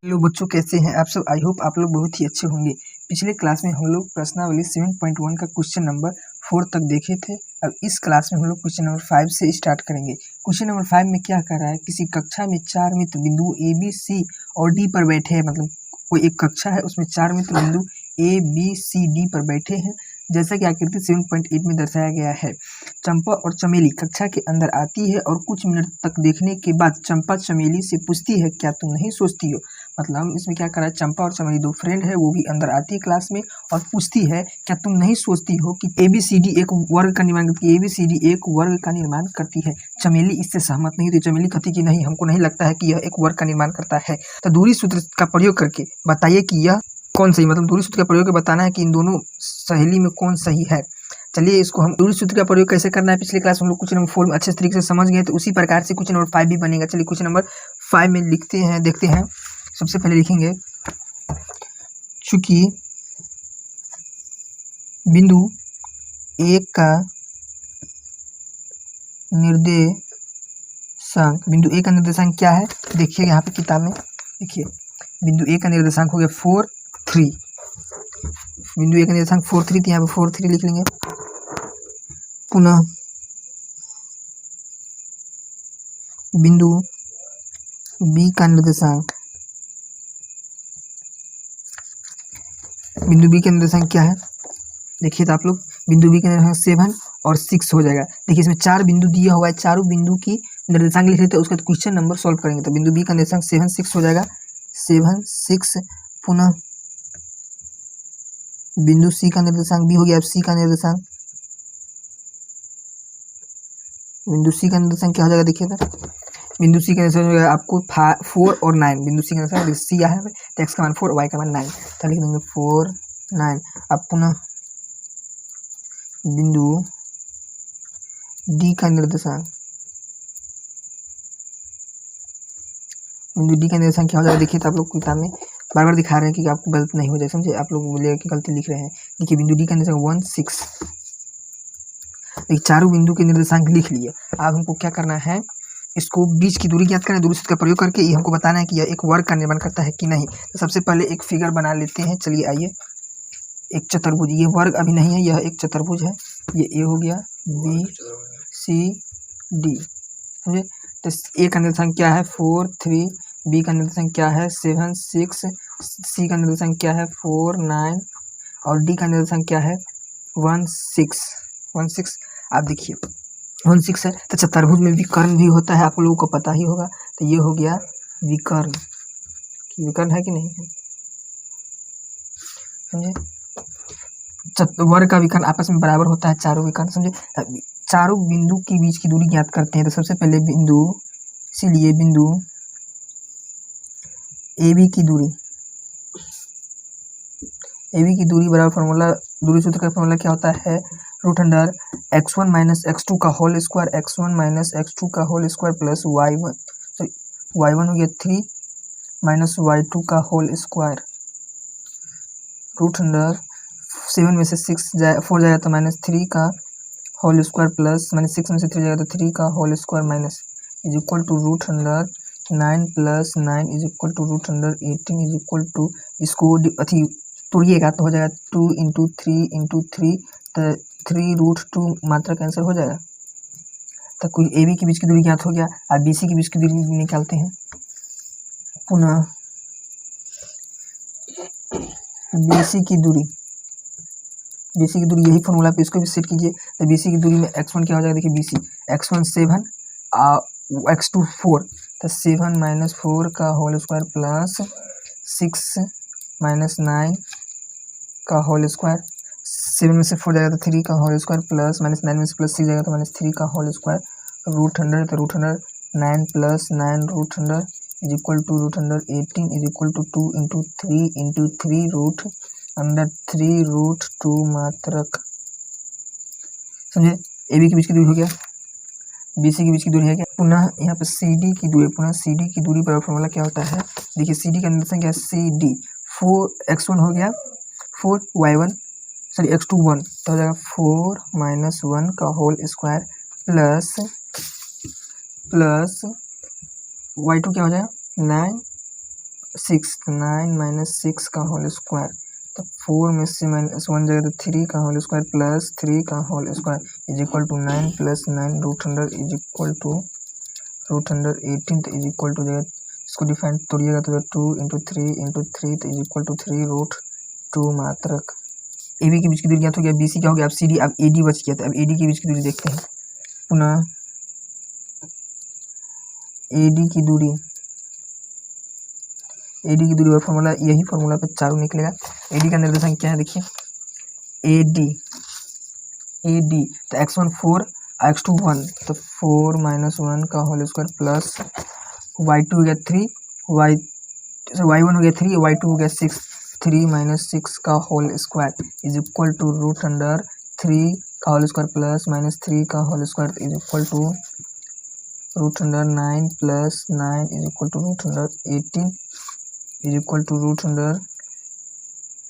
Hello बच्चों, कैसे हैं आप सब। आई होप आप लोग बहुत ही अच्छे होंगे। पिछले क्लास में हम लोग प्रश्नावली 7.1 का क्वेश्चन नंबर 4 तक देखे थे। अब इस क्लास में हम लोग क्वेश्चन नंबर 5 से स्टार्ट करेंगे। क्वेश्चन नंबर 5 में क्या कर रहा है, किसी कक्षा में 4 मित्र बिंदु ए बी सी और डी पर बैठे हैं। मतलब कोई एक कक्षा है, उसमें 4 मित्र बिंदु ए बी सी डी पर बैठे हैं। जैसा कि आकृति 7.8 में दर्शाया गया है। चंपा और चमेली कक्षा के अंदर आती है और कुछ मिनट तक देखने के बाद चंपा चमेली से पूछती है, क्या तुम नहीं सोचती हो। मतलब इसमें क्या कर रहा है, चंपा और चमेली दो फ्रेंड है, वो भी अंदर आती है क्लास में और पूछती है, क्या तुम नहीं सोचती हो कि ABCD एक वर्ग का निर्माण करती है। ABCD एक वर्ग का निर्माण करती है। चमेली इससे सहमत नहीं थी। चमेली कहती कि नहीं, हमको नहीं लगता है कि यह एक वर्ग का निर्माण करता है। तो दूरी सूत्र का प्रयोग करके बताइए कि यह कौन सही, मतलब दूरी सूत्र का प्रयोग करके बताना है कि इन दोनों सहेली में कौन सही है। चलिए इसको हम दूरी सूत्र का प्रयोग कैसे करना है, पिछले क्लास में हम लोग क्वेश्चन नंबर 4 में अच्छे तरीके से समझ गए, तो उसी प्रकार से क्वेश्चन नंबर 5 भी बनेगा। चलिए क्वेश्चन नंबर 5 में लिखते हैं, देखते हैं। सबसे पहले लिखेंगे, चूंकि बिंदु 1 का निर्देशांक क्या है। देखिए यहाँ पे किताब में, देखिए बिंदु 1 का निर्देशांक हो गया 4 3। बिंदु 1 का निर्देशांक 4 3, तो यहाँ पे 4 3 लिख लेंगे। पुनः बिंदु बी का निर्देशांक, बिंदु बी का निर्देशांक क्या है, देखिए तो आप लोग बिंदु बी का निर्देशांक 7 और 6 हो जाएगा। देखिए इसमें 4 बिंदु दिया हुआ है, चारों बिंदु की निर्देशांक लिख लेते हैं, उसका क्वेश्चन नंबर सॉल्व करेंगे। तो बिंदु बी का निर्देशांक 7 6 हो जाएगा, 7 6। पुनः बिंदु सी का निर्देशांक भी हो गया। अब सी का निर्देशांक, बिंदु सी का निर्देशांक क्या हो जाएगा, देखिए तो बिंदु सी का निर्देशांक हो जाएगा आपको 4 और 9। बिंदु सी का निर्देशांक सी है, तो एक्स का मान 4, वाई का मान 9, तो लिख देंगे 4 9। अब पुनः बिंदु डी का निर्देशांक, बिंदु डी का निर्देशांक क्या हो जाएगा, देखिए तो आप लोग किताब में बार बार दिखा रहे हैं कि आपको गलत नहीं हो जाए, समझे। आप लोग बोलिए कि गलती लिख रहे हैं। देखिए बिंदु डी का निर्देशांक 1 6। देखिए चारों बिंदु के निर्देशांक लिख लिए। अब हमको क्या करना है, इसको बीच की दूरी ज्ञात करना है। दूरी सूत्र का प्रयोग करके ये हमको बताना है कि यह एक वर्ग का निर्माण करता है कि नहीं। तो सबसे पहले एक फिगर बना लेते हैं। चलिए आइए, एक चतुर्भुज, ये वर्ग अभी नहीं है, यह एक चतुर्भुज है। ये ए हो गया, बी सी डी, समझे। तो ए का निर्देशांक क्या है 4 3, बी का निर्देशांक क्या है 7 6, सी का निर्देशांक क्या है 4 9 और डी का निर्देशांक क्या है 1 6 1 6। आप देखिए 1 6 है, तो चतुर्भुज में विकर्ण भी होता है, आप लोगों को पता ही होगा। तो ये हो गया विकर्ण, विकर्ण है कि नहीं है, समझे। वर्ग का विकर्ण आपस में बराबर होता है, चारों विकर्ण, समझे। चारों बिंदु के बीच की दूरी ज्ञात करते हैं। तो सबसे पहले बिंदु, इसीलिए बिंदु AB की दूरी, AB की दूरी बराबर फॉर्मूला, दूरी सूत्र का फॉर्मूला क्या होता है, √अंडर x1 माइनस x2 का whole square, x1 minus x2 का whole square plus y1, sorry y1 हो गया 3 माइनस y2 का होल स्क्वायर, √अंडर 7 में से 4 जाएगा तो -3 का होल स्क्वायर प्लस -6 में से 3 जाएगा तो 3 का whole square minus is equal to √root under 9 plus 9 is equal to √root under 18 is equal to, इसको अथी तोड़िएगा तो हो जाएगा 2 इंटू 3 तो 3√2 मात्रक आंसर हो जाएगा। तो कोई AB के बीच की दूरी ज्ञात हो गया। अब BC के बीच की दूरी निकालते हैं। पुनः BC की दूरी, BC की दूरी यही फॉर्मूला पे इसको भी सेट कीजिए। तो BC की दूरी में x1 क्या हो जाएगा, देखिए BC x1 7 x2 4, तो 7 माइनस 4 का होल स्क्वायर प्लस 6 माइनस 9 का होल स्क्वायर, 7 में से 4 जाएगा तो 3 का होल स्क्वायर प्लस -9 में से +6 जाएगा तो -3 का होल स्क्वायर, √अंडर, तो √root under 9 plus 9 √root under is equal to √root under 18 is equal to 2 into 3 √root under 3√2 मात्रक, समझे। AB के बीच की दूरी हो गया, BC के बीच की दूरी है क्या। पुनः यहाँ पे CD की दूरी, पुनः CD की दूरी पर फॉर्मूला क्या होता है, देखिए CD का निर्देशांक क्या है CD, 4 x1 हो गया 4 y1 सॉरी x2 1, तो हो जाएगा 4 माइनस 1 का होल स्क्वायर प्लस y2 क्या हो जाएगा 9 6, 9 माइनस 6 का होल स्क्वायर, तो 4 में से -1 जाएगा तो 3 का होल स्क्वायर प्लस 3 का whole square is equal to 9 plus 9 root under is equal to root under 18 is equal to जाएगा, इसको डिफाइन तोड़िएगा तो 2 इंटू 3 इंटू 3 तो इज इक्वल टू 3 रूट 2 मात्रक। ए बी के बीच की दूरी ज्ञात हो गया, बी सी क्या हो गया, अब सी डी, अब ए डी बच गया, तो अब ए डी के बीच की दूरी देखते हैं। पुनः ए डी की दूरी, ए डी की दूरी और फॉर्मूला यही फॉर्मूला पे चारों निकलेगा। ए डी का निर्देशांक क्या है देखिए, ए डी तो x1 4 x2 1, तो 4 माइनस 1 का होल स्क्वायर प्लस y2 हो गया 3 y1 हो गया 3 y2 हो गया 6, 3 माइनस 6 का whole square is equal to root under 3 का होल स्क्वायर प्लस माइनस 3 का whole square is equal to root under 9 plus 9 is equal to root under 18 is equal to root under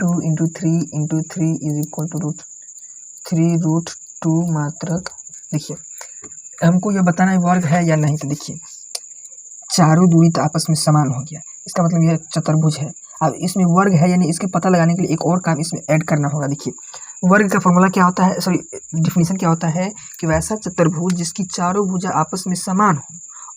2 into 3 is equal to root 3 root 2 मात्रक। देखिए हमको यह बताना है वर्ग है या नहीं, तो देखिए चारों दूरी तो आपस में समान हो गया, इसका मतलब यह चतुर्भुज है। अब इसमें वर्ग है यानी इसके पता लगाने के लिए एक और काम इसमें ऐड करना होगा। देखिए वर्ग का फॉर्मूला क्या होता है, सॉरी डिफिनीशन क्या होता है कि वैसा चतुर्भुज जिसकी चारों भुजा आपस में समान हो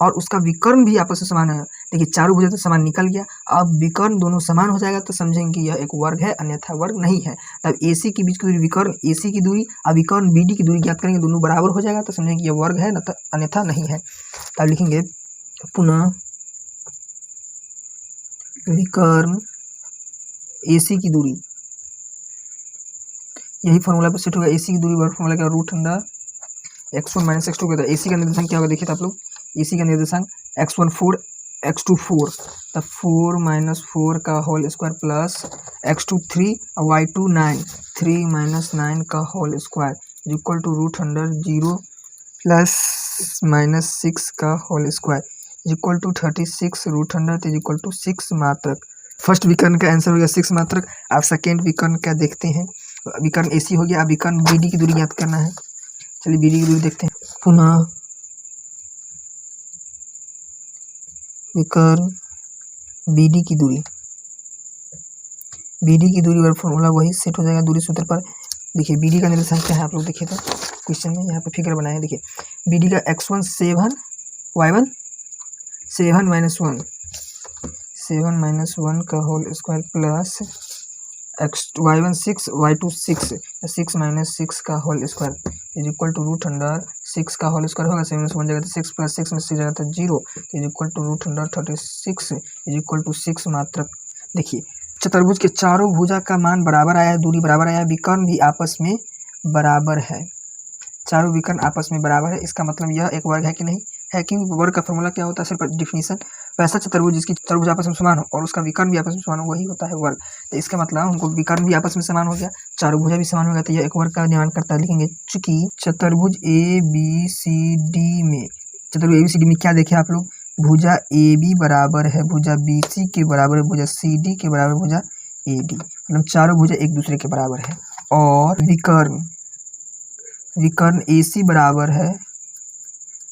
और उसका विकर्ण भी आपस में समान है। देखिए चारों भुजा तो समान निकल गया, अब विकर्ण दोनों समान हो जाएगा तो समझेंगे कि यह एक वर्ग है, अन्यथा वर्ग नहीं है। तब AC के बीच की दूरी विकर्ण AC की दूरी और विकर्ण BD की दूरी ज्ञात करेंगे, दोनों बराबर हो जाएगा तो समझेंगे यह वर्ग है, अन्यथा नहीं है। तब लिखेंगे पुनः विकर्ण AC की दूरी, यही फॉर्मूला पर सेट होगा। AC की दूरी वर्ग फॉर्मूला क्या, root under x1 minus x2 का। AC का निर्देशांक क्या होगा देखिए तो आप लोग, AC का निर्देशांक x1 4 x2 4, तब 4 माइनस 4 का होल स्क्वायर प्लस x2 3 और y2 9, 3 माइनस 9 का whole square equal to root under 0 plus minus 6 का whole square equal to 36 root under equal to 6 मात्रक। फर्स्ट विकर्ण का आंसर हो गया 6 मात्रक। आप सेकेंड विकर्ण क्या देखते हैं, विकर्ण AC हो गया, अब विकर्ण BD की दूरी ज्ञात करना है। चलिए BD की दूरी देखते हैं। पुनः विकर्ण BD की दूरी, BD की दूरी और फॉर्मूला वही सेट हो जाएगा दूरी सूत्र पर। देखिए BD का निर्देशांक क्या है, आप लोग देखिए तो क्वेश्चन में यहाँ पे फिगर बनाए हैं। देखिए BD का x1 7 y1 7 माइनस 1 7 माइनस 1 का whole square plus y1 6 y2 6 6 minus 6 का whole square is equal to root under 6 का होल स्क्वायर होगा, 7 1 जगह तो 6 प्लस 6 में 6 जगह तो 0 is equal to root under 36 is equal to 6 मात्रक। देखिए चतुर्भुज के चारों भुजा का मान बराबर आया है, दूरी बराबर आया है, विकर्ण भी आपस में बराबर है, चारों विकर्ण आपस में बराबर है। इसका मतलब यह एक वर्ग है कि नहीं है, क्योंकि वर्ग का फॉर्मूला क्या होता है सिर्फ डिफिनीशन, वैसा चतुर्भुज जिसकी चतुर्भुज आपस में समान हो और उसका विकर्ण भी आपस में समान हो वही होता है वर्ग। तो इसका मतलब हमको विकर्ण भी आपस में समान हो गया, चारों भुजा भी समान हो गया, तो यह एक वर्ग का निर्माण करता है। लिखेंगे चूंकि चतुर्भुज ABCD में, चतुर्भुज ABCD में क्या देखे आप लोग, भुजा AB बराबर है भुजा BC के बराबर है भुजा CD के बराबर भुजा AD, मतलब चारों भुजा एक दूसरे के बराबर है। और विकर्ण AC बराबर है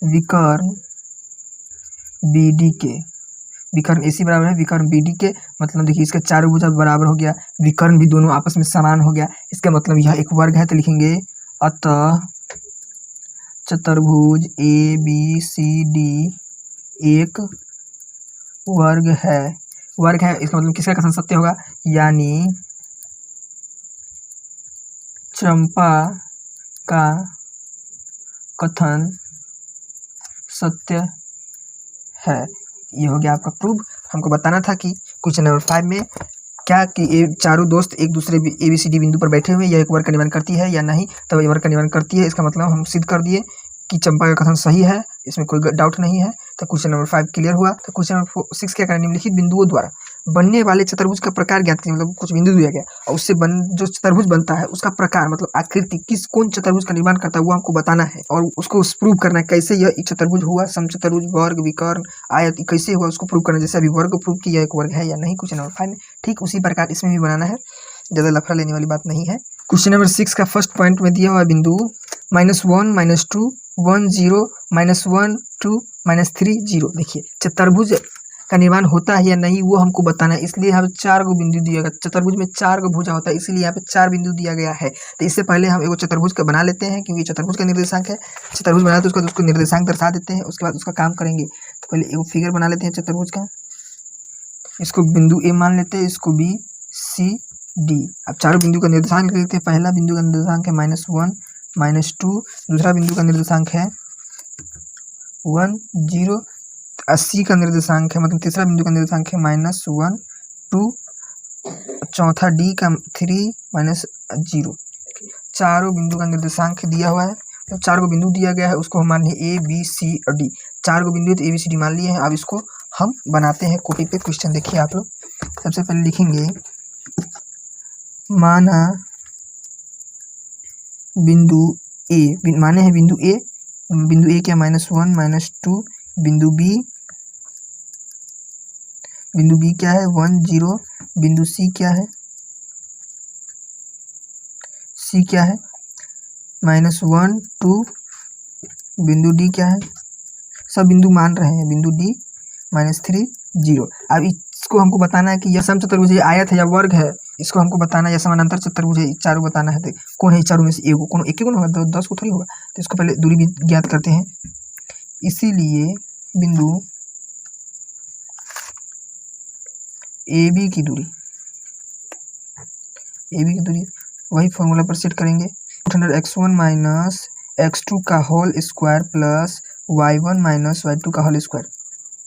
विकर्ण BD के, विकर्ण AC बराबर है विकर्ण BD के, मतलब देखिए इसका चारों भुजा बराबर हो गया, विकर्ण भी दोनों आपस में समान हो गया, इसका मतलब यह एक वर्ग है। तो लिखेंगे अतः चतुर्भुज ABCD एक वर्ग है, वर्ग है इसका मतलब किसका कथन सत्य होगा, यानी चंपा का कथन सत्य है। ये हो गया आपका प्रूफ। हमको बताना था कि क्वेश्चन नंबर 5 में क्या कि ये चारों दोस्त एक दूसरे ABCD बिंदु पर बैठे हुए यह एक वर्ग का निर्माण करती है या नहीं, तब ये वर्ग का निर्माण करती है। इसका मतलब हम सिद्ध कर दिए कि चंपा का कथन सही है, इसमें कोई डाउट नहीं है। तो क्वेश्चन नंबर 5 क्लियर हुआ। तो क्वेश्चन नंबर 6 क्या करें, निम्नलिखित बिंदुओं द्वारा बनने वाले चतुर्भुज का प्रकार ज्ञात करें, मतलब कुछ बिंदु दिया गया और उससे जो चतुर्भुज बनता है उसका प्रकार मतलब आकृति कौन चतुर्भुज का निर्माण करता है वो हमको बताना है और उसको प्रूव करना है कैसे यह चतुर्भुज हुआ, समचतुर्भुज, वर्ग, विकर्ण, आयत कैसे हुआ उसको प्रूव करना है। जैसे अभी वर्ग को प्रूव किया एक वर्ग है या नहीं क्वेश्चन नंबर 5 में, ठीक उसी प्रकार इसमें भी बनाना है, ज़्यादा लफड़ा लेने वाली बात नहीं है। क्वेश्चन नंबर 6 का फर्स्ट पॉइंट में दिया हुआ बिंदु -1 -2 1 0 -1 2 -3 0। देखिए चतुर्भुज का निर्माण होता है या नहीं वो हमको बताना है, इसलिए यहाँ पे 4 गो बिंदु दिया गया। चतुर्भुज में 4 गो भुजा होता है, इसीलिए यहाँ पे 4 बिंदु दिया गया है। तो इससे पहले हम एगो चतुर्भुज का बना लेते हैं, क्योंकि चतुर्भुज का निर्देशांक है। चतुर्भुज बना तो उसको निर्देशांक दर्शा देते हैं, उसके बाद उसका काम करेंगे। तो पहले एगो फिगर बना लेते हैं चतुर्भुज का। इसको बिंदु ए मान लेते हैं, इसको बी सी डी। अब चारों बिंदु का निर्देशांक लिख लेते हैं। पहला बिंदु का निर्देशांक है -1 -2, दूसरा बिंदु का निर्देशांक है 1 0, 80 का निर्देशांक है, मतलब तीसरा बिंदु का निर्देशांक है -1 2, चौथा डी का 3 -0। चारों बिंदु का निर्देशांक दिया हुआ है, तो 4 को बिंदु दिया गया है, उसको हम मान लिए ए बी सी और डी। 4 को बिंदु तो ए बी सी डी मान लिए हैं। अब इसको हम बनाते हैं कॉपी पे। क्वेश्चन देखिए आप लोग, सबसे पहले लिखेंगे माना बिंदु ए, माने है बिंदु ए क्या -1 -2, बिंदु बी क्या है 1 0, बिंदु सी क्या है -1 2, बिंदु डी क्या है, सब बिंदु मान रहे हैं, बिंदु डी -3 0। अब इसको हमको बताना है कि यह समचतुर्भुज है, आयत है या वर्ग है, इसको हमको बताना है, या समानांतर चतुर्भुज है, चारों बताना है। तो कौन है चारों में से एगो, कौन एक ही होगा, 10 को थोड़ी होगा। तो इसको पहले दूरी भी ज्ञात करते हैं। इसीलिए बिंदु ए बी की दूरी वही फॉर्मूला पर सेट करेंगे। x1 - x2 का whole square plus y1 - y2 का होल स्क्वायर।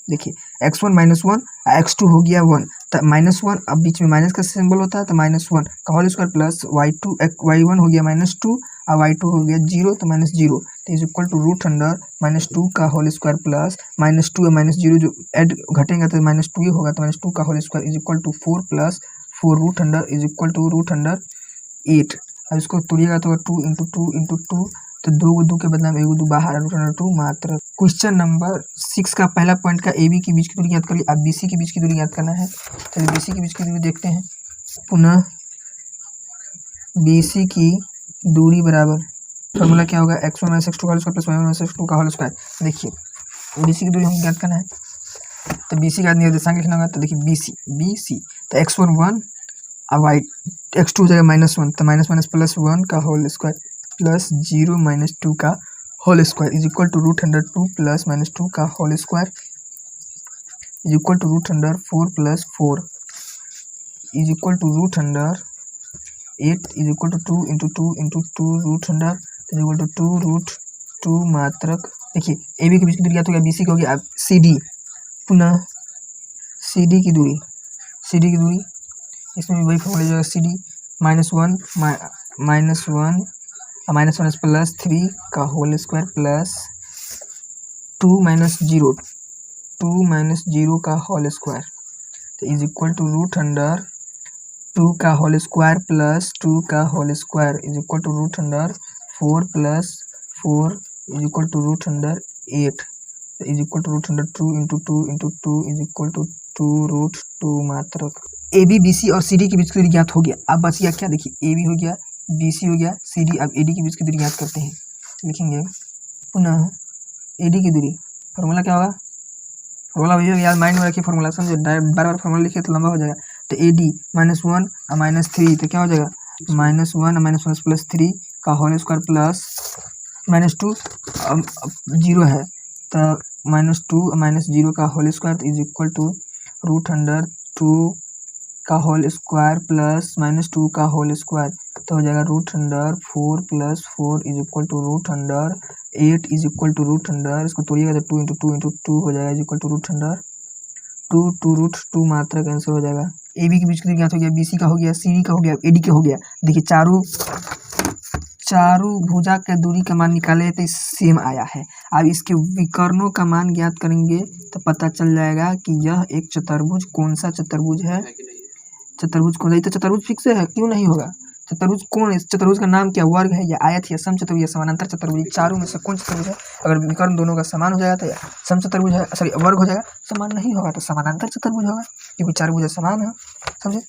देखिए x1 -1 x2 हो गया 1, तो -1, अब बीच में माइनस का सिंबल होता है, तो -1 का होल स्क्वायर प्लस y1 हो गया -2 और y2 हो गया 0, तो -0, तो इज इक्वल टू √अंडर -2 का होल स्क्वायर प्लस -2 और -0 जो ऐड घटेगा तो -2 ही होगा, तो -2 का whole square is equal to 4 + 4 √root under is equal to √under 8। अब इसको तोड़िएगा तो 2 × 2 × 2, तो 2 के बदले में 1 बाहर, √2 मात्र। क्वेश्चन नंबर 6 का पहला पॉइंट का ए बी के बीच की दूरी याद कर ली। अब बी सी के बीच की दूरी याद करना है। चलिए बी सी के बीच की दूरी देखते हैं। पुनः बी सी की दूरी बराबर फॉर्मूला क्या होगा, x1 - x2 का whole square plus y1 - x2 का होल स्क्वायर। देखिए बी सी की दूरी हमको याद करना है, तो बी सी का निर्देशांक लिखना होगा। तो देखिए बी सी तो x1 1 और x2 हो जाएगा -1, तो -1 प्लस 1 का होल स्क्वायर प्लस 0 - 2 का whole square is equal to √2 plus -2 का whole square is equal to √4 + 4 is equal to √8 is equal to 2 × 2 × 2 √root under is equal to 2√2 मात्रक। देखिए ए बी के बीच की दूरी याद हो गया, बी सी की हो गया। अब सी डी, पुनः सी डी की दूरी इसमें भी वही फॉर्मूला जाएगा, सी डी -1 -1 प्लस 3 का होल स्क्वायर प्लस 2 -0 का होल स्क्वायर, तो इज इक्वल टू √अंडर 2 का होल स्क्वायर प्लस 2 का whole square is equal to √under 4 + 4 is equal to √under 8 is equal to √under 2 × 2 × 2 is equal to 2√2 मात्रक। A B B C और C D के बीच की दूरी ज्ञात हो गया। अब बच गया क्या, देखिए ए बी हो गया, बी सी हो गया, सी डी। अब ए डी के बीच की दूरी ज्ञात करते हैं। लिखेंगे पुनः ए डी की दूरी, फॉर्मूला क्या होगा, फॉर्मूला वही याद माइंड में रखिए, फॉर्मूला समझे, बार फॉर्मूला लिखिए तो लंबा हो जाएगा। तो ए डी -1 और -3, तो क्या हो जाएगा -1 और -1 प्लस 3 का होल स्क्वायर प्लस -2 0 है, तो -2 और -0 का whole square is equal to √under 2 का होल स्क्वायर प्लस -2 का होल स्क्वायर, तो हो जाएगा √root under 4 + 4 is equal to √under 8 is equal to √root under, इसको तोड़िएगा तो 2 × 2 × 2 हो जाएगा इज इक्वल टू √अंडर 2 मात्रा का आंसर हो जाएगा। ए बी के बीच की दूरी ज्ञात हो गया, बी सी का हो गया, सी डी का हो गया, ए डी का हो गया। देखिए चारों भुजा के दूरी का मान निकाले तो सेम आया है। अब इसके विकर्णों का मान ज्ञात करेंगे तो पता चल जाएगा कि यह एक चतुर्भुज कौन सा चतुर्भुज है, चतुर्भुज कौन सा, तो चतुर्भुज फिक्स है, क्यों नहीं होगा। चतुर्भुज कौन है, चतुर्भुज का नाम क्या, वर्ग है या आयत है या समचतुर्भुज या समानांतर चतुर्भुज, चारों में से कौन चतुर्भुज है। अगर विकर्ण दोनों का समान हो जाएगा तो समचतुर्भुज है, सॉरी वर्ग हो जाएगा। समान नहीं होगा तो समानांतर चतुर्भुज होगा, क्योंकि चार भुजा समान है, समझे।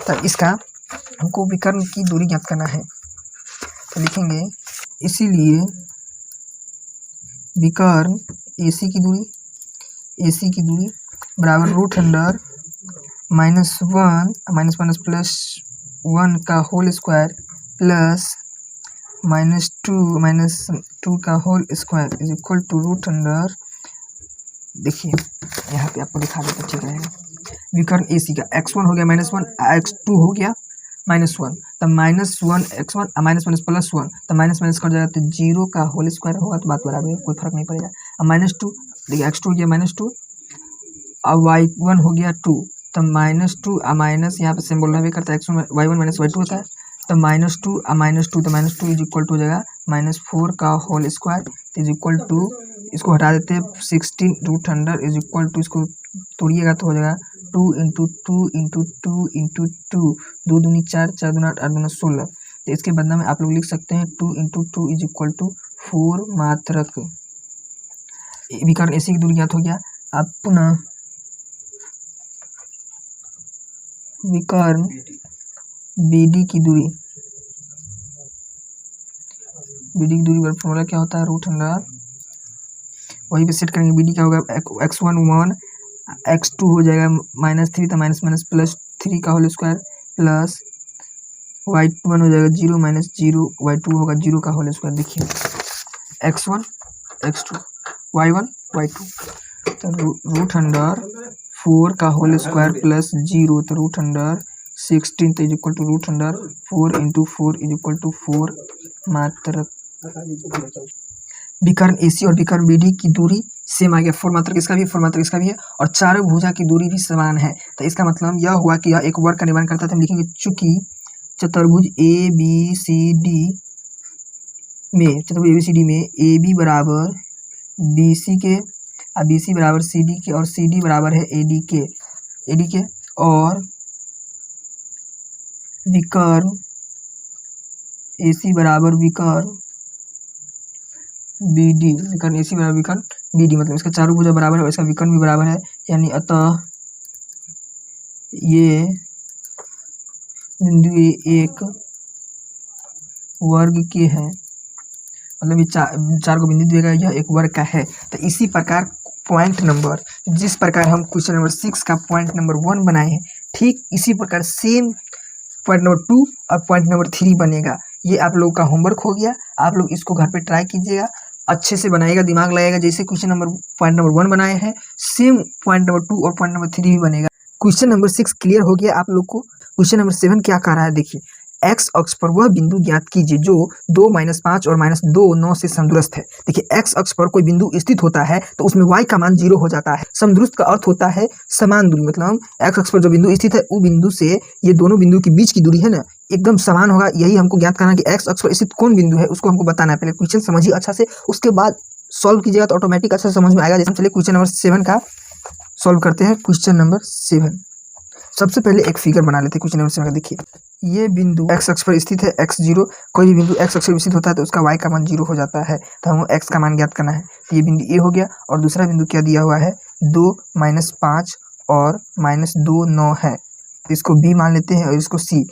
तो इसका हमको विकर्ण की दूरी ज्ञात करना है, तो लिखेंगे इसीलिए विकर्ण AC की दूरी बराबर रूट अंडर -1 प्लस 1 का होल स्क्वायर प्लस -2 का whole square is equal to root under, देखिए यहाँ पे आपको दिखा देते ठीक रहेगा। विकर्ण AC का x1 हो गया -1, x2 हो गया -1, तो -1 x1 -1 प्लस 1, तो माइनस कट जाएगा तो 0 का होल स्क्वायर होगा, तो बात बराबर है, कोई फर्क नहीं पड़ेगा। अब -2 देखिए x2 हो गया -2, अब y1 हो गया 2, तो -2 माइनस यहाँ पे सिंबल रहा करता है x1 y1 -y2 होता है, तो -2 तो -2 इज इक्वल टू हो जाएगा -4 का whole square is equal to, इसको हटा देते हैं 16 root under is equal to, इसको तोड़िएगा तो हो जाएगा 2 इंटू 2 इंटू 2 इंटू 2, 2 दूनी 4, 4 दूना 8, 8 दूना 16। तो इसके बदले में आप लोग लिख सकते हैं 2 इंटू 2 इज इक्वल टू 4 मात्रक। विकर्ण AC की दूरी ज्ञात हो गया। अब पुनः विकर्ण BD की दूरी, BD की दूरी पर फॉर्मूला क्या होता है, रूट अंडर, वहीं पे सेट करेंगे। BD क्या होगा, x1 1, x2 हो जाएगा -3, तो माइनस प्लस 3 का होल स्क्वायर प्लस y1 हो जाएगा 0 -0, y2 होगा 0 का होल स्क्वायर। देखिए x1 x2 y1 y2, तो रूट अंडर 4 का होल स्क्वायर प्लस 0, तो रूट अंडर 16 तो is equal to root under 4 into 4 is equal to 4 मात्रक। विकर्ण AC और विकर्ण BD की दूरी सेम आ गया, 4 मात्रक इसका भी है, 4 मात्रक इसका भी है, और चारों भुजा की दूरी भी समान है। तो इसका मतलब यह हुआ कि यह एक वर्ग का निर्माण करता है। तो हम लिखेंगे चूंकि चतुर्भुज ABCD में AB बराबर BC के, BC बराबर CD के, और CD बराबर है AD के, और विकर्ण AC बराबर विकर्ण BD, विकर्ण AC बराबर विकर्ण BD, मतलब इसका चारों भुजा बराबर है और इसका विकर्ण भी बराबर है, यानी अतः ये बिंदु एक वर्ग के हैं, मतलब ये चार को बिंदु दिया गया, यह एक वर्ग का है। तो इसी प्रकार पॉइंट नंबर, जिस प्रकार हम क्वेश्चन नंबर 6 का पॉइंट नंबर 1 बनाए हैं, ठीक इसी प्रकार सेम पॉइंट नंबर 2 और पॉइंट नंबर 3 बनेगा। ये आप लोगों का होमवर्क हो गया, आप लोग इसको घर पे ट्राई कीजिएगा, अच्छे से बनाएगा, दिमाग लगाएगा। जैसे क्वेश्चन नंबर पॉइंट नंबर 1 बनाए हैं, सेम पॉइंट नंबर 2 और पॉइंट नंबर 3 भी बनेगा। क्वेश्चन नंबर 6 क्लियर हो गया आप लोग को। क्वेश्चन नंबर 7 क्या कह रहा है, देखिए x अक्ष पर वह बिंदु ज्ञात कीजिए जो 2 -5 और -2 9 से समदूरस्थ है। देखिए x अक्ष पर कोई बिंदु स्थित होता है तो उसमें y का मान 0 हो जाता है। समदूरस्थ का अर्थ होता है समान दूरी, मतलब x अक्ष पर जो बिंदु स्थित है वो बिंदु से ये दोनों बिंदु के बीच की दूरी है ना, एकदम समान होगा। यही हमको ज्ञात करना है कि x अक्ष पर स्थित कौन बिंदु है, उसको हमको बताना है। पहले क्वेश्चन समझिए अच्छा से, उसके बाद सॉल्व कीजिएगा तो ऑटोमेटिक अच्छा समझ में आएगा। जैसे चलिए क्वेश्चन नंबर 7 का सॉल्व करते हैं। क्वेश्चन नंबर 7, सबसे पहले एक फिगर बना लेते हैं। क्वेश्चन नंबर 7 का देखिए, ये बिंदु x अक्ष पर स्थित है, x0, कोई भी बिंदु x अक्ष पर स्थित होता है तो उसका y का मान 0 हो जाता है। तो हमको x का मान ज्ञात करना है। तो ये बिंदु A हो गया, और दूसरा बिंदु क्या दिया हुआ है, 2 -5 और -2 9 है, इसको B मान लेते हैं और इसको C।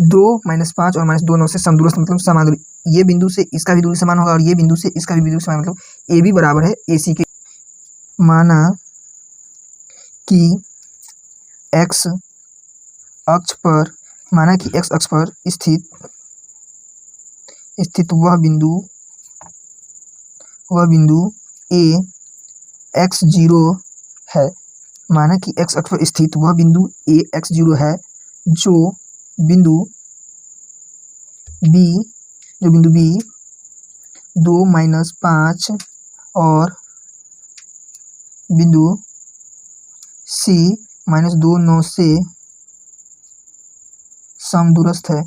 2 -5 और -2 9 से समदूरस्थ, मतलब समान दूरी। ये बिंदु से इसका भी दूरी समान होगा और ये बिंदु से इसका भी दूरी समान, मतलब AB बराबर है AC के। माना कि x अक्ष पर, माना कि x अक्ष पर स्थित वह बिंदु A x0 है। माना कि x अक्ष पर स्थित वह बिंदु A x0 है जो बिंदु B 2 -5 और बिंदु C -2 9 से समदूरस्थ है।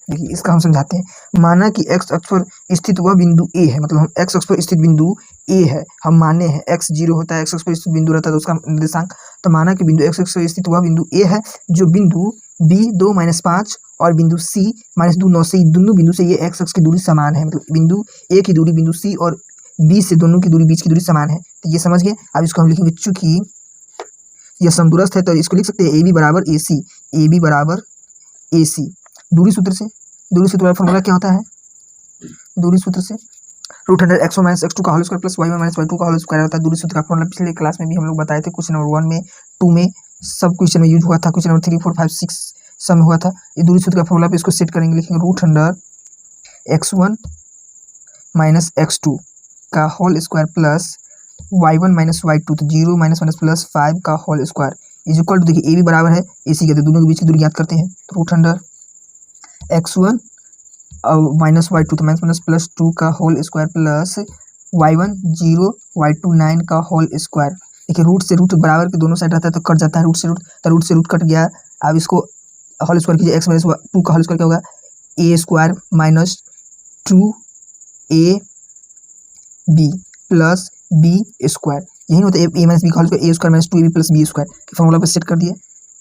देखिए इसका हम समझाते हैं। माना कि x अक्ष पर स्थित वह बिंदु A है, मतलब हम x अक्ष पर स्थित बिंदु A है, हम माने हैं x0 होता है, x अक्ष पर स्थित बिंदु रहता है तो उसका निर्देशांक। तो माना कि बिंदु x अक्ष पर स्थित वह बिंदु A है जो बिंदु B 2 -5 और बिंदु C -2 9 से, दोनों बिंदु से ये x अक्ष की दूरी समान है, मतलब बिंदु A की दूरी बिंदु C और B से दोनों की दूरी, बीच की दूरी समान है। तो ये समझ गए। अब इसको हम लिखेंगे चूंकि यह समदूरस्थ है तो इसको लिख सकते हैं AB बराबर AC, AB बराबर AC। दूरी सूत्र वाला फॉर्मूला क्या होता है, दूरी सूत्र से root under x1 minus x2 का whole square plus y1 minus y2 का होल स्क्वायर होता है। दूरी सूत्र का फॉर्मूला पिछले क्लास में भी हम लोग बताए थे। क्वेश्चन नंबर 1 में, 2 में, सब क्वेश्चन में यूज हुआ था। क्वेश्चन नंबर 3, 4, 5, 6 सब में हुआ था। ये दूरी सूत्र का फॉर्मूला पे इसको सेट करेंगे, लिखेंगे root under x1 minus x2 का whole square plus y1 minus y2, तो 0 माइनस माइनस प्लस 5 का whole square is equal to, देखिए ए भी बराबर है AC के, तो दोनों के बीच की दूरी ज्ञात करते हैं। तो root under x1 minus y2, तो माइनस माइनस प्लस 2 का whole square plus y1 0, y2 9 का होल स्क्वायर। देखिए रूट से रूट बराबर के दोनों साइड रहता है तो कट जाता है रूट से रूट, तो रूट से रूट कट गया। अब इसको होल स्क्वायर कीजिए, x माइनस 2 का होल स्क्वायर क्या होगा, a square minus 2ab plus b square, यही होता है a माइनस बी का whole square, a square minus 2ab plus b square के फॉर्मूला पर सेट कर दिए।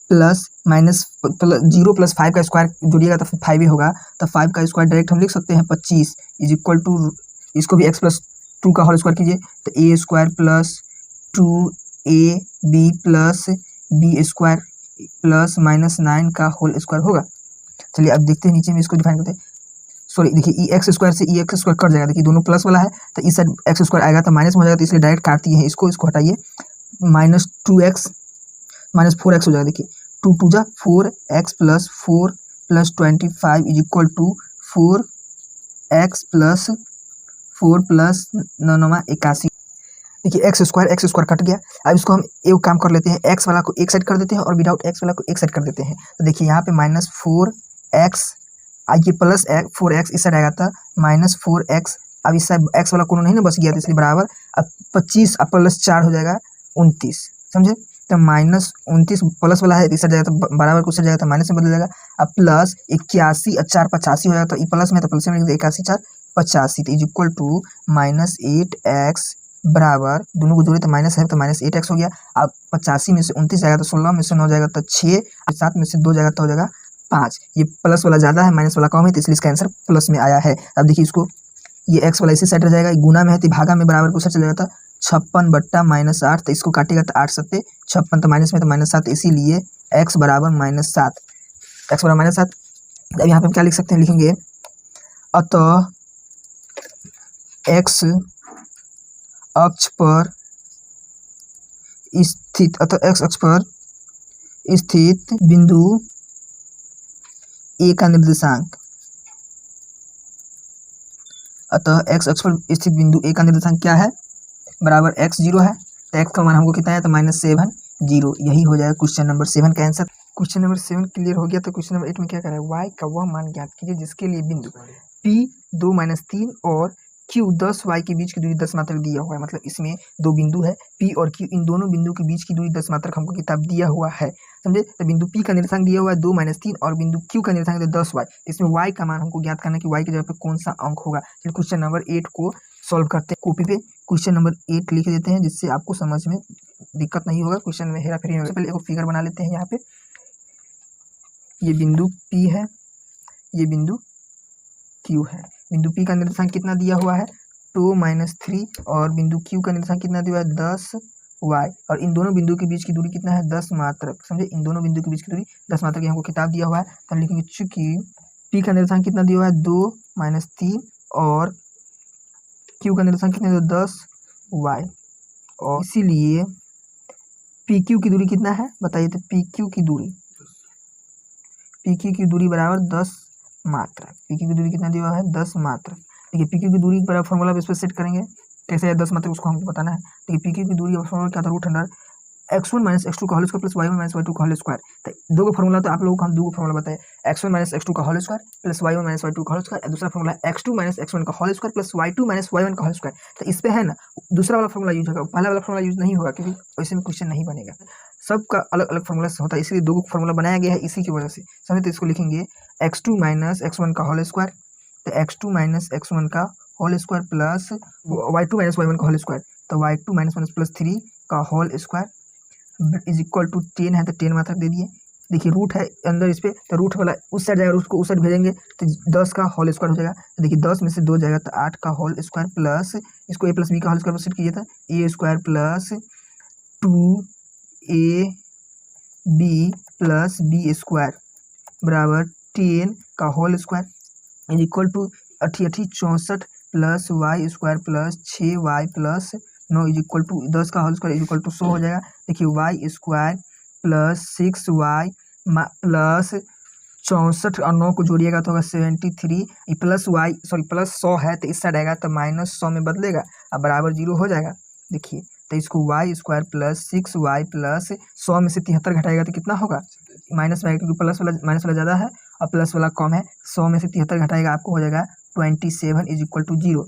प्लस माइनस 0 प्लस 5 का स्क्वायर जोड़िएगा तो 5 ही होगा, तो 5 का स्क्वायर डायरेक्ट हम लिख सकते हैं 25 इज इक्वल टू, इसको भी x प्लस 2 का होल स्क्वायर कीजिए तो a square plus 2ab plus b square plus minus 9 का होल स्क्वायर होगा। चलिए अब देखते हैं नीचे में, इसको डिफाइन करते हैं। सॉरी देखिए एक्स स्क्वायर से एक्स स्क्वायर कट जाएगा, देखिए दोनों प्लस वाला है तो इस साइड एक्स स्क्वायर आएगा तो माइनस में हो जाएगा, तो इसलिए डायरेक्ट काट दिए हैं इसको हटाइए। माइनस 2x माइनस 4x हो जाएगा, देखिए 2 2 जा 4x plus 4 plus 25 is equal to 4x plus 4 plus 9 81। देखिए एक्स स्क्वायर कट गया। अब इसको हम एक काम कर लेते हैं, एक्स वाला को एक साइड कर देते हैं और विदाउट एक्स वाला को एक साइड कर देते हैं। तो देखिए यहाँ पे माइनस 4x आइए प्लस 4x इस साइड आएगा था माइनस 4x। अब इस साइड एक्स वाला कोनो नहीं ना बच गया, तो इसलिए बराबर अब 25 अब प्लस 4 हो जाएगा 29, समझे। तो माइनस 29 प्लस वाला है, इस साइड जाएगा तो बराबर को जाएगा तो माइनस में बदल जाएगा। अब प्लस 81 और 4 85 हो जाएगा, तो ये प्लस में तो प्लस में 81 4 85 तो is equal to minus 8x बराबर, दोनों को जोड़े तो माइनस है तो माइनस 8x हो गया। अब 85 में से 29 जाएगा तो 16 में से 9 जाएगा तो 6, 7 में से 2 जाएगा तो हो जाएगा 5। ये प्लस वाला ज़्यादा है माइनस वाला कम है, तो इसलिए इसका आंसर प्लस में आया है। अब देखिए इसको, ये एक्स वाला इसी साइड रह जाएगा, गुना में है तो भागा में बराबर को साइड चला जाएगा था 56 बट्टा माइनस 8, तो इसको काटेगा तो 8 7 56, तो माइनस में तो माइनस 7, इसीलिए x बराबर माइनस 7, एक्स बराबर माइनस 7। अब यहाँ पे हम क्या लिख सकते हैं, लिखेंगे अतः x अक्ष पर स्थित, अतः x अक्ष पर स्थित बिंदु ए का निर्देशांक, अतः x अक्ष पर स्थित बिंदु ए का निर्देशांक क्या है, बराबर x 0 है, तो x का मान हमको कितना है तो माइनस 7 0, यही हो जाएगा क्वेश्चन नंबर 7 का आंसर। क्वेश्चन नंबर 7 क्लियर हो गया। तो क्वेश्चन नंबर 8 में क्या करें, y का वह मान ज्ञात कीजिए जिसके लिए बिंदु p 2 - 3 और q 10 y के बीच की दूरी 10 मात्रक दिया हुआ है। मतलब इसमें दो बिंदु है p और q, इन दोनों बिंदु के बीच की दूरी 10 मात्रक हमको किताब दिया हुआ है, समझे। तो बिंदु p का निर्देशांक दिया हुआ है 2 - 3 और बिंदु q का निर्देशांक है 10 y। इसमें y का मान हमको ज्ञात करना है कि y की जगह पे कौन सा अंक होगा। चलिए क्वेश्चन नंबर 8 को सॉल्व करते हैं। कॉपी पे क्वेश्चन नंबर 8 लिख देते हैं जिससे आपको समझ में दिक्कत नहीं होगा, क्वेश्चन में हेरा फेरी होगा। पहले एक फिगर बना लेते हैं। यहाँ पे ये बिंदु p है, ये बिंदु q है। बिंदु p का निर्देशांक कितना दिया हुआ है 2 - 3 और बिंदु q का निर्देशांक कितना दिया हुआ है 10 y, और इन दोनों बिंदु के बीच की दूरी कितना है 10 मात्रक, समझे। इन दोनों बिंदु के बीच की दूरी 10 मात्रक हमको किताब दिया हुआ है। तो हम लिखेंगे चूंकि p का निर्देशांक कितना दिया हुआ है 2 - 3 और q का निर्देशांक कितना दिया 10 y, और इसीलिए pq की दूरी कितना है बताइए। तो pq की दूरी बराबर 10 मात्रक। pq की दूरी कितना दिया हुआ है 10 मात्रक। देखिए pq की दूरी बराबर फॉर्मूला पे इस पर सेट करेंगे, कैसे है 10 मात्रक उसको हमको बताना है। देखिए pq की दूरी फॉर्मूला क्या था, रूट अंडर x1 - x2 का whole square plus y1 - y2 का होल स्क्वायर। तो दो का फॉर्मूला तो आप लोगों को हम दो का फॉर्मूला बताए, x1 - x2 का whole square plus y1 - y2 का होल स्क्वायर, दूसरा फॉर्मूला x2 - x1 का whole square plus y2 - y1 का होल स्क्वायर। तो इस पे है ना दूसरा वाला फॉर्मूला यूज होगा, पहला वाला फॉर्मूला यूज नहीं होगा क्योंकि वैसे में क्वेश्चन नहीं बनेगा। सबका अलग अलग फॉर्मूला होता है, इसलिए दो का फॉर्मूला बनाया गया है इसी की वजह से, समझे। तो इसको लिखेंगे x2 - x1 का होल स्क्वायर, तो x2 - x1 का whole square plus y2 - y1 का होल स्क्वायर, तो y2 - -1 प्लस 3 का whole square is equal to 10 है तो 10 मात्रक दे दिए। देखिए रूट है अंदर इस पे, तो रूट वाला उस साइड जाएगा, रूट को उस साइड भेजेंगे तो 10 का होल स्क्वायर हो जाएगा। तो देखिए 10 में से 2 जाएगा तो 8 का होल स्क्वायर प्लस इसको a प्लस बी का होल स्क्वायर सेट कीजिए था a square plus 2ab plus B square बराबर 10 का whole square is equal to 88 64 plus Y square plus 6y plus 9 is equal to 10 का whole square is equal to 100 हो जाएगा। देखिए Y square plus 6y plus 64 और 9 को जोड़िएगा तो होगा 73। ये प्लस वाई सॉरी प्लस 100 है तो इस साइड आएगा तो माइनस 100 में बदलेगा अब बराबर 0 हो जाएगा। देखिए तो इसको Y square plus 6y plus 100 में से 73 घटाएगा तो कितना होगा माइनस में आएगा, क्योंकि प्लस वाला माइनस वाला ज़्यादा है और प्लस वाला कम है। 100 में से 73 घटाएगा आपको हो जाएगा 27 इज इक्वल टू 0।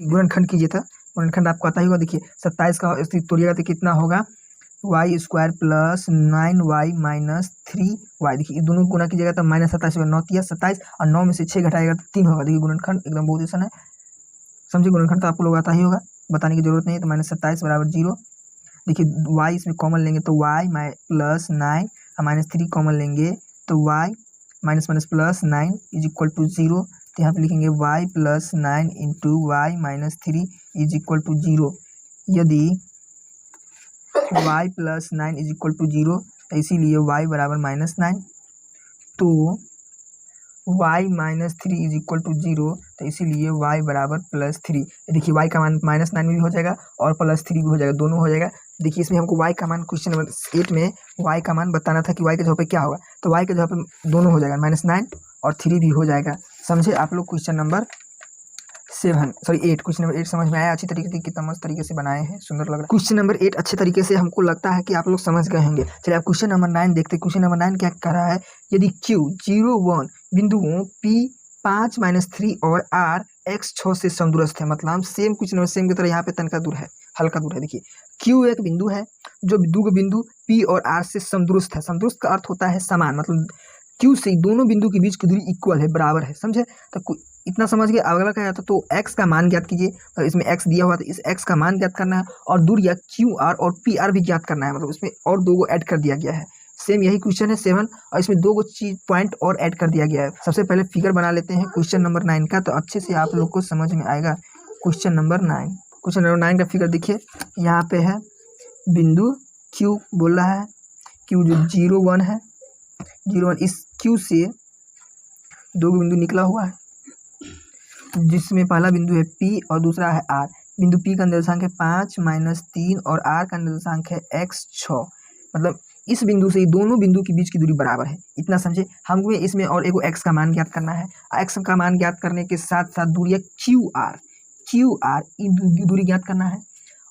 गुणनखंड कीजिए था, गुणनखंड आपको आता ही होगा। देखिए 27 का तोड़िएगा तो कितना होगा Y square plus 9y minus 3y। देखिए दोनों गुना कीजिएगा तो माइनस 27 होगा, 9 3 27 और 9 में से 6 घटाएगा तो 3 होगा। देखिए गुणनखंड एकदम बहुत आसान है, समझिए गुणनखंड तो आपको लोग आता ही होगा, बताने की जरूरत नहीं है। तो माइनस 27 बराबर 0। देखिए y इसमें कॉमन लेंगे तो y प्लस 9 और माइनस 3 कॉमन लेंगे तो y minus minus plus 9 is equal to 0। तो यहाँ पे लिखेंगे y plus 9 into y minus 3 is equal to 0। यदि y plus 9 is equal to 0 तो इसीलिए y बराबर माइनस 9, तो y minus 3 is equal to 0 तो इसीलिए y बराबर प्लस 3। देखिए y का मान माइनस 9 में भी हो जाएगा और प्लस 3 भी हो जाएगा, दोनों हो जाएगा। देखिए इसमें हमको y का मान क्वेश्चन नंबर 8 में y का मान बताना था कि y के जगह पे क्या होगा, तो y के जगह पे दोनों हो जाएगा, माइनस 9 और 3 भी हो जाएगा। समझे आप लोग क्वेश्चन नंबर 8 क्वेश्चन नंबर 8 समझ में आया अच्छी तरीके से, कितना मस्त तरीके से बनाए हैं, सुंदर लग रहा है। क्वेश्चन नंबर 8 अच्छे तरीके से हमको लगता है कि आप लोग समझ गए होंगे। चलिए आप क्वेश्चन नंबर 9 देखते हैं। क्वेश्चन नंबर 9 क्या कह रहा है, यदि Q 0 1 बिंदुओं P 5 माइनस 3 और R x 6 से समदूरस्थ है, मतलब सेम क्वेश्चन नंबर सेम की तरह यहाँ पे तनका दूर है, हल्का दूर है। देखिए Q एक बिंदु है जो दो बिंदु P और R से समदूरस्थ है। समदूरस्थ का अर्थ होता है समान, मतलब Q से दोनों बिंदु के बीच की दूरी इक्वल है, बराबर है। समझे, तो इतना समझ गए। अगला क्या आता तो x का मान ज्ञात कीजिए, और इसमें x दिया हुआ तो इस x का मान ज्ञात करना है और दूरियां QR और PR भी ज्ञात करना है, मतलब इसमें और दो ऐड कर दिया गया है। सेम यही क्वेश्चन है 7 और इसमें दो चीज पॉइंट और ऐड कर दिया गया है। सबसे पहले फिगर बना लेते हैं क्वेश्चन नंबर 9 का, तो अच्छे से आप लोग को समझ में आएगा। क्वेश्चन नंबर 9 का फिगर देखिए, यहाँ पे है बिंदु Q बोल रहा है, Q जो 0 1 है, 0 1 इस Q से दो बिंदु निकला हुआ है, जिसमें पहला बिंदु है P और दूसरा है R। बिंदु P का निर्देशांक है 5 माइनस 3 और R का निर्देशांक है x 6, मतलब इस बिंदु से दोनों बिंदु के बीच की दूरी बराबर है। इतना समझे। हमको इसमें और एगो x का मान ज्ञात करना है, x का मान ज्ञात करने के साथ साथ दूरियां QR दूरी ज्ञात करना है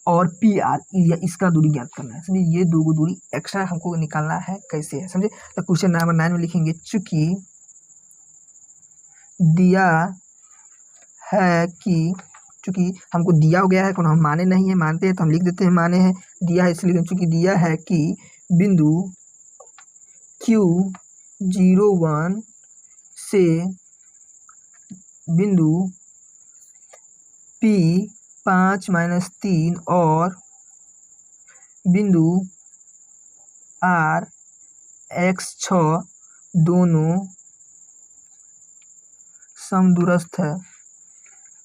और PR इसका दूरी ज्ञात करना है। समझे, ये दो दूरी एक्स्ट्रा हमको निकालना है, कैसे है समझे। तो क्वेश्चन नंबर 9 में लिखेंगे, चूंकि दिया है कि, चूंकि हमको दिया हो गया है, हम माने नहीं है, मानते हैं तो हम लिख देते हैं माने हैं, दिया है इसलिए चूंकि दिया है कि बिंदु Q 0 1 से बिंदु P 5 माइनस 3 और बिंदु R x 6 दोनों समदूरस्थ है,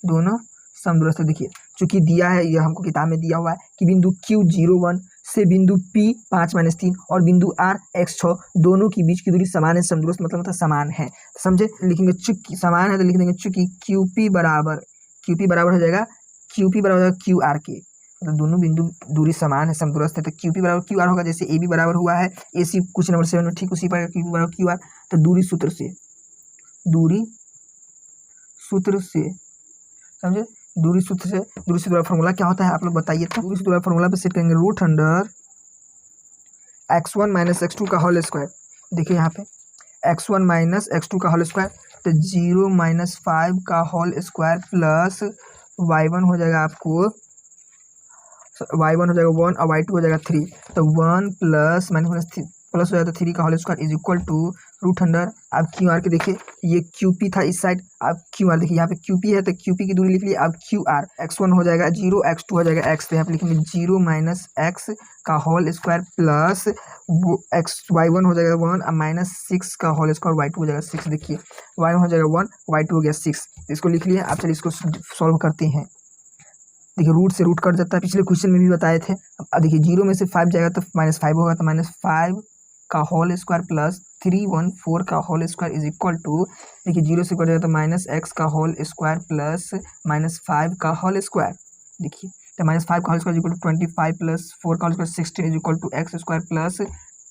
दोनों समदूरस्थ है। देखिए चूंकि दिया है, यह हमको किताब में दिया हुआ है कि बिंदु Q 0 1 से बिंदु P 5 माइनस 3 और बिंदु R x 6 दोनों के बीच की दूरी समान है, समदूरस्थ मतलब समान है। समझे, लिखेंगे चूंकि समान है तो लिख देंगे चूंकि QP बराबर हो जाएगा QR के, मतलब दोनों बिंदु दूरी समान है, समदूरस्थ है, तो QP बराबर QR होगा। जैसे AB बराबर हुआ है AC क्वेश्चन नंबर 7 में, ठीक उसी पर QP बराबर QR। तो दूरी सूत्र से समझे, दूरी सूत्र वाला फॉर्मूला क्या होता है आप लोग बताइए। तो दूरी सूत्र वाला फॉर्मूला पे सेट करेंगे root under x1 minus x2 का होल स्क्वायर। देखिए यहाँ पे x1 माइनस x2 का होल स्क्वायर, तो 0 माइनस 5 का होल स्क्वायर प्लस y1 हो जाएगा आपको, y1 हो जाएगा 1 और y2 हो जाएगा 3, तो 1 प्लस माइनस प्लस हो जाता है 3 का whole square is equal to root under. अब QR के देखिए, ये QP था इस साइड, अब QR देखिए यहाँ पे QP है तो QP की दूरी लिख लिए। अब QR x1 हो जाएगा 0, x2 हो जाएगा x, तो यहाँ पे लिखेंगे 0 माइनस x का होल स्क्वायर प्लस y1 हो जाएगा 1 और माइनस 6 का होल स्क्वायर, y2 हो जाएगा 6। देखिए y1 हो जाएगा 1, y2 हो गया 6, इसको लिख लिए। आप चलिए इसको सॉल्व करते हैं। देखिए रूट से रूट कट जाता है, पिछले क्वेश्चन में भी बताए थे। अब देखिए 0 में से 5 जाएगा तो -5 होगा, तो -5 का होल स्क्वायर प्लस -314 का whole square is equal to, देखिए 0 से कट जाएगा तो -x का होल स्क्वायर प्लस -5 का होल स्क्वायर। देखिए तो -5 का whole square is equal to 25 plus 4 का whole square 16 is equal to x square plus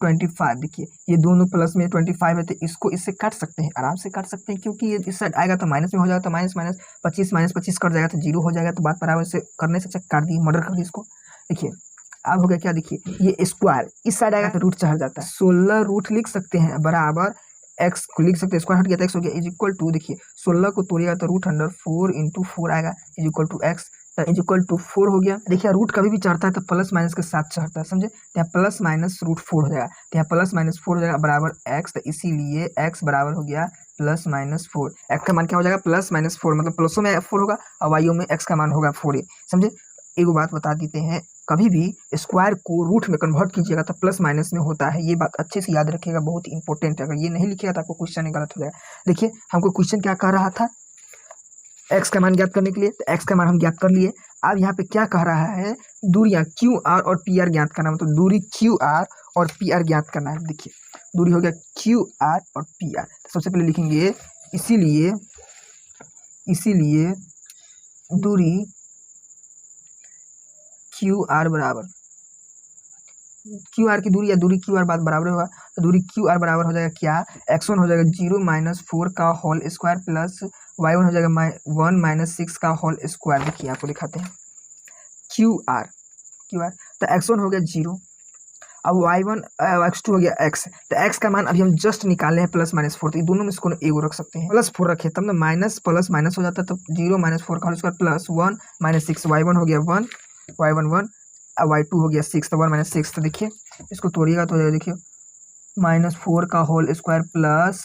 25। देखिए ये दोनों प्लस में 25 है तो इसको इससे काट सकते हैं, आराम से काट सकते हैं, क्योंकि ये इस साइड आएगा तो माइनस में हो जाएगा, तो माइनस माइनस 25 कट जाएगा तो 0 हो जाएगा, तो बात बराबर से करने से काट दिए, मर्डर कर दिए इसको। देखिए अब हो गया क्या, देखिए ये स्क्वायर इस साइड आएगा तो रूट चढ़ जाता है, 16 रूट लिख सकते हैं बराबर एक्स को लिख सकते हैं, स्क्वायर हट गया तो एक्स हो गया इज इक्वल टू, देखिए 16 को तोड़िएगा तो √4 × 4 आएगा is equal to x, is equal to 4 हो गया। देखिए रूट कभी भी चढ़ता है तो प्लस माइनस के साथ चढ़ता है, समझे, तो यहाँ प्लस माइनस √4 हो जाएगा, तो यहाँ प्लस माइनस 4 हो जाएगा बराबर एक्स, तो इसीलिए एक्स बराबर हो गया प्लस माइनस 4। एक्स का मान क्या हो जाएगा, प्लस माइनस 4, मतलब प्लसों में 4 होगा और वाइयों में एक्स का मान होगा 4, समझे। एक बात बता देते हैं, कभी भी स्क्वायर को रूट में कन्वर्ट कीजिएगा तो प्लस माइनस में होता है, ये बात अच्छे से याद रखिएगा, बहुत इंपॉर्टेंट है, अगर ये नहीं लिखिएगा तो आपको क्वेश्चन गलत हो जाएगा। देखिए हमको क्वेश्चन क्या कह रहा था, एक्स का मान ज्ञात करने के लिए, तो एक्स का मान हम ज्ञात कर लिए। अब यहाँ पे क्या कह रहा है, दूरियां क्यू आर और पी आर ज्ञात करना, मतलब दूरी क्यू आर और पी आर ज्ञात करना है। देखिए दूरी हो गया क्यू आर और पी आर, सबसे पहले लिखेंगे इसीलिए दूरी क्यू आर बराबर, क्यू आर की दूरी या दूरी क्यू आर बात बराबर होगा, तो दूरी क्यू आर बराबर हो जाएगा क्या, x1 हो जाएगा 0 - 4 का होल स्क्वायर प्लस y1 हो जाएगा 1 - 6 का होल स्क्वायर। देखिए आपको दिखाते हैं क्यू आर तो x1 हो गया 0, अब y1 x2 हो गया x, तो x का मान अभी हम जस्ट निकाले हैं प्लस माइनस 4, तो ये दोनों में इसको एगो रख सकते हैं, प्लस 4 रखे तब ना माइनस प्लस माइनस हो जाता है, तो 0 - 4 का होल स्क्वायर प्लस 1 - 6, y1 हो गया 1, y1 1, y2 हो गया 6, तो 1 - 6, तो देखिए इसको तोड़िएगा तो हो जाएगा, देखिए -4 का होल स्क्वायर प्लस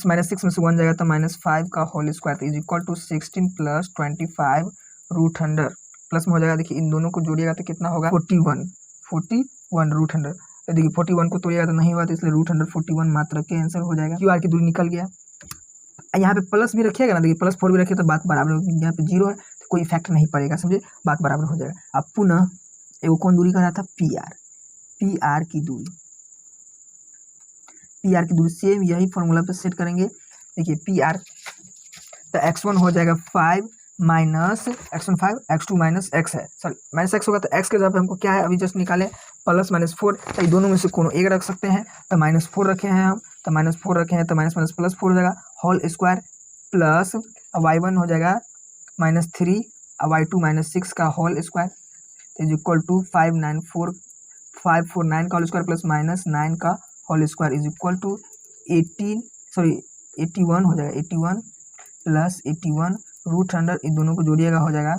-6 में से 1 जाएगा तो -5 का whole square, is equal to 16 plus 25 √100 plus में हो जाएगा। देखिए इन दोनों को जोड़िएगा तो कितना होगा 41 √100, तो देखिए 41 को तोड़िएगा तो नहीं हुआ, तो इसलिए √100 41 मात्र के आंसर हो जाएगा। क्यू आर की दूरी निकल गया। यहाँ पे प्लस भी रखिएगा ना, देखिए प्लस 4 भी रखिए तो बात बराबर होगी, यहाँ पे 0 है तो कोई इफेक्ट नहीं पड़ेगा, समझे, बात बराबर हो जाएगा। अब पुनः एगो कौन दूरी का रहा था, पी आर की दूरी, सेम यही फॉर्मूला पे सेट करेंगे। देखिए पी आर तो x1 हो जाएगा 5 minus x1 5, x2 minus x है, सॉरी माइनस x होगा, तो x के जगह पे हमको क्या है अभी जस्ट निकाले प्लस -4, तो ये दोनों में से कोनो एक रख सकते हैं, तो -4 रखे हैं हम, तो -4 रखे हैं तो माइनस माइनस प्लस 4 हो जाएगा होल स्क्वायर प्लस y1 हो जाएगा -3 और y2 -6 का whole square is equal to 549 का होल स्क्वायर प्लस -9 का whole square is equal to 81 हो जाएगा, 81 प्लस 81 √100, इन दोनों को जोड़िएगा हो जाएगा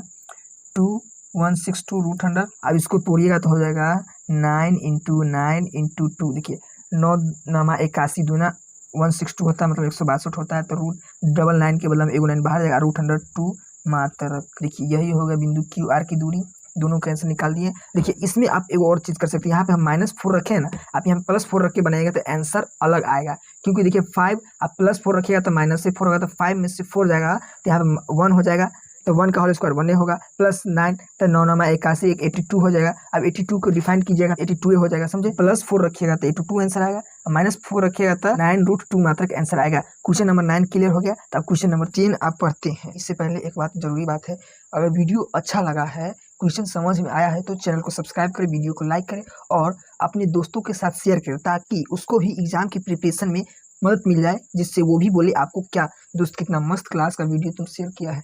2162 √100। अब इसको तोड़िएगा तो हो जाएगा 9 × 9 × 2, देखिए 9 9 81 दूना 162 होता है, मतलब 162 होता है, तो √99 के बदले में एगो 9 बाहर जाएगा, √100 2 मात्र। देखिए यही होगा बिंदु क्यू आर की दूरी, दोनों का आंसर निकाल दिए। देखिए इसमें आप एक और चीज़ कर सकते हैं, यहाँ पे हम -4 रखे हैं ना, आप यहाँ +4 रख के बनाएगा तो आंसर अलग आएगा, क्योंकि देखिए 5 आप +4 रखिएगा तो -4 होगा, तो 5 में से 4 जाएगा तो यहाँ पे 1 हो जाएगा, तो 1 का होल स्क्वायर 1 होगा प्लस 9, तो 9 9 81 82 हो जाएगा। अब 82 को डिफाइन कीजिएगा 82 हो जाएगा, समझे, +4 रखिएगा तो 82 आंसर आएगा, -4 रखिएगा तो 9√2 मात्र का आंसर आएगा। क्वेश्चन नंबर 9 क्लियर हो गया। तो अब क्वेश्चन नंबर 10 आप पढ़ते हैं। इससे पहले एक बात जरूरी बात है, अगर वीडियो अच्छा लगा है, क्वेश्चन समझ में आया है तो चैनल को सब्सक्राइब करें, वीडियो को लाइक करें और अपने दोस्तों के साथ शेयर करें, ताकि उसको भी एग्जाम की प्रिपरेशन में मदद मिल जाए, जिससे वो भी बोले आपको क्या दोस्त कितना मस्त क्लास का वीडियो तुम शेयर किया है।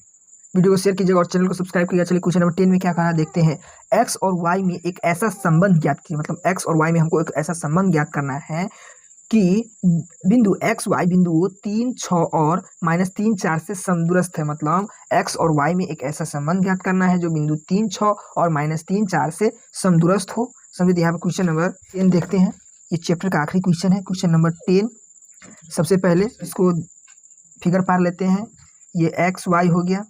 वीडियो को शेयर कीजिएगा और चैनल को सब्सक्राइब कीजिएगा। चलिए क्वेश्चन नंबर 10 में क्या कहना देखते हैं। एक्स और वाई में एक ऐसा संबंध ज्ञात कीजिए, मतलब एक्स और वाई में हमको एक ऐसा संबंध ज्ञात करना है कि बिंदु एक्स वाई बिंदु 3 6 और -3 4 से समदूरस्थ है। मतलब एक्स और वाई में एक ऐसा संबंध ज्ञात करना है जो बिंदु 3 6 और -3 4 से समदूरस्थ हो। समझिए यहाँ पे क्वेश्चन नंबर 10 देखते हैं। ये चैप्टर का आखिरी क्वेश्चन है, क्वेश्चन नंबर 10। सबसे पहले इसको फिगर पार लेते हैं। ये एक्स वाई हो गया,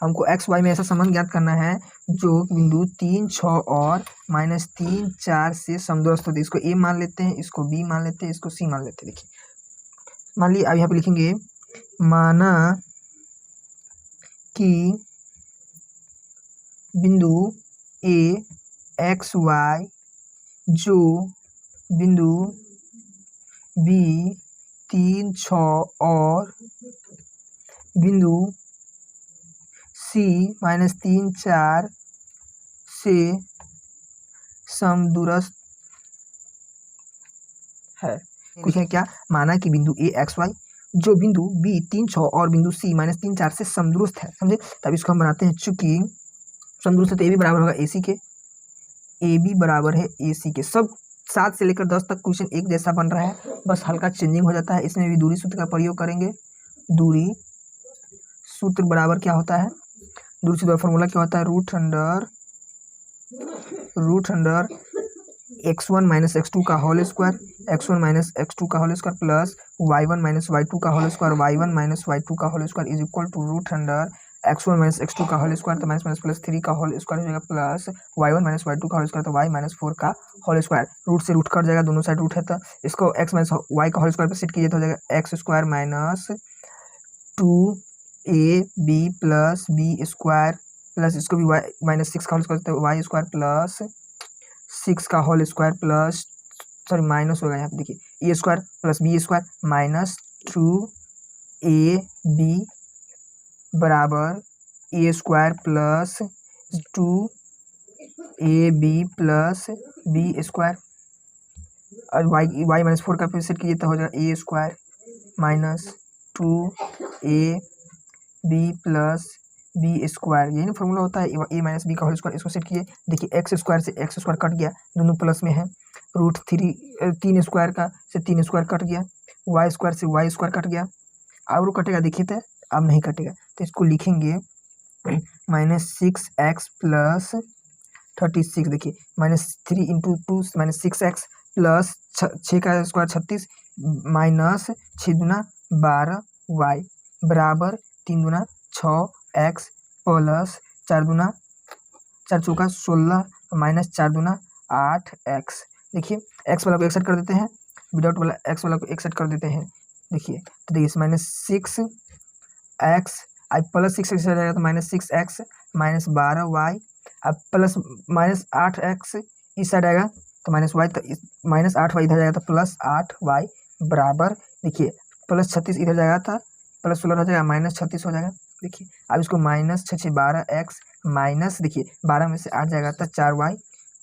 हमको एक्स वाई में ऐसा संबंध ज्ञात करना है जो बिंदु 3 6 और -3 4 से समदूरस्थ होते हैं। इसको ए मान लेते हैं, इसको बी मान लेते हैं, इसको सी मान लेते हैं। देखिए मान लीजिए, अब यहाँ पे लिखेंगे माना कि बिंदु ए एक्स वाई जो बिंदु बी 3, 6 और बिंदु सी -3, 4 से समदूरस्थ है। कुछ है क्या? माना कि बिंदु ए एक्स वाई जो बिंदु बी 3, 6 और बिंदु सी -3, 4 से समदूरस्थ है। समझे? तब इसको हम बनाते हैं, चूंकि समदूरस्थ है तो ए बी बराबर होगा ए सी के, ए बी बराबर है ए सी के। सब 7 से लेकर 10 तक क्वेश्चन एक जैसा बन रहा है, बस हल्का चेंजिंग हो जाता है। इसमें भी दूरी सूत्र का प्रयोग करेंगे। दूरी सूत्र बराबर क्या होता है? दूरी सूत्र का फॉर्मूला क्या होता है? रूट अंडर x1 - x2 का होल स्क्वायर, x1 - x2 का whole square plus y1 - y2 का होल स्क्वायर, y1 - y2 का whole square is equal to root under x1 - x2 का होल स्क्वायर तो माइनस प्लस 3 का होल स्क्वायर हो जाएगा plus y1 - y2 का whole square तो y - 4 का होल स्क्वायर। रूट से रूट कट जाएगा, दोनों साइड रूट है तो इसको x - y का होल स्क्वायर पर सेट कीजिए तो हो जाएगा x square minus 2ab plus B square plus इसको भी y -6 का होल स्क्वायर तो y स्क्वायर प्लस 6 का whole square plus sorry minus होगा यहाँ पे देखिए A square plus B square minus 2ab बराबर A square plus 2ab plus B square और y -4 का सेट कीजिए तो हो जाएगा A square minus 2ab plus B square. यही ना फॉर्मूला होता है ए माइनस बी का होल स्क्वायर। इसको सेट कीजिए, देखिए एक्स स्क्वायर से एक्स स्क्वायर कट गया, दोनों प्लस में है। रूट 3 स्क्वायर का से 3 स्क्वायर कट गया, वाई स्क्वायर से वाई स्क्वायर कट गया। अब वो कटेगा देखिए तो अब नहीं कटेगा तो इसको लिखेंगे -6x प्लस 36 देखिए -3 × 2 -6x प्लस 6 का स्क्वायर 36 माइनस 6 दूना 12y बराबर 3 दूना 6x प्लस 4 दूना 4 चौका 16 माइनस 4 दूना 8x। देखिए x वाला को एक सेट कर देते हैं, विदाउट वाला x वाला को एक सेट कर देते हैं। देखिए तो देखिए -6x अब प्लस 6 हो जाएगा तो -6x माइनस 12y अब प्लस -8x इस साइड आएगा तो -y तो -8y इधर जाएगा तो प्लस 8y बराबर देखिए प्लस 36 इधर जाएगा था प्लस 16 हो जाएगा -36 हो जाएगा। देखिए अब इसको माइनस 6 12x माइनस देखिए 12 में से 8 जाएगा तो 4y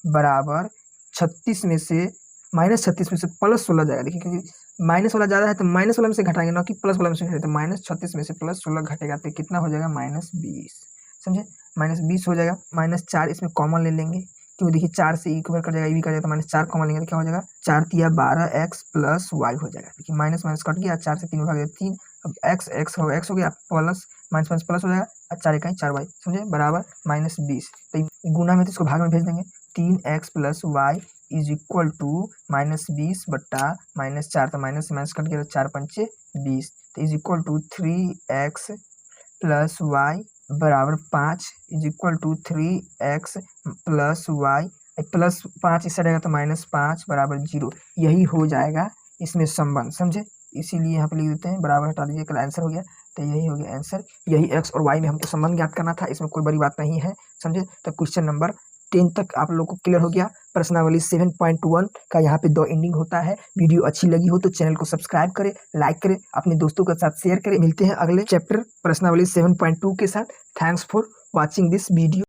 बराबर 36 में से -36 में से प्लस 16 जाएगा। देखिए क्योंकि माइनस वाला ज़्यादा है तो माइनस वाला में से घटाएंगे ना कि प्लस वाला में से घटाएंगे तो -36 में से प्लस 16 घटेगा तो कितना हो जाएगा -20। समझे? -20 हो जाएगा। -4 इसमें कॉमन ले लेंगे क्योंकि देखिए 4 से इक्वल कर जाएगा, ये भी कर जाएगा तो -4 कॉमन लेंगे तो क्या हो जाएगा 4 तिया 12x प्लस y हो जाएगा। देखिए माइनस माइनस कट गया, 4 से 3 भाग 3 अब x हो गया प्लस माइनस माइनस प्लस हो जाएगा और 4 इकाई 4y समझे बराबर -20। तो गुना में तो इसको भाग में भेज देंगे 3x plus y is equal to -20 बट्टा -4 तो माइनस माइनस कट गया तो 4 पंचे 20 तो is equal to 3x plus y बराबर 5 is equal to 3x plus y plus 5 इस साइड आएगा तो -5 बराबर 0। यही हो जाएगा इसमें संबंध। समझे? इसीलिए यहाँ पे लिख देते हैं बराबर हटा दीजिए, कल आंसर हो गया तो यही हो गया आंसर। यही x और y में हमको संबंध ज्ञात करना था, इसमें कोई बड़ी बात नहीं है। समझे? तो क्वेश्चन नंबर 10 तक आप लोग को क्लियर हो गया। प्रश्नावली 7.1 का यहाँ पे 2 एंडिंग होता है। वीडियो अच्छी लगी हो तो चैनल को सब्सक्राइब करें, लाइक करें, अपने दोस्तों के साथ शेयर करें। मिलते हैं अगले चैप्टर प्रश्नावली 7.2 के साथ। Thanks for watching this video.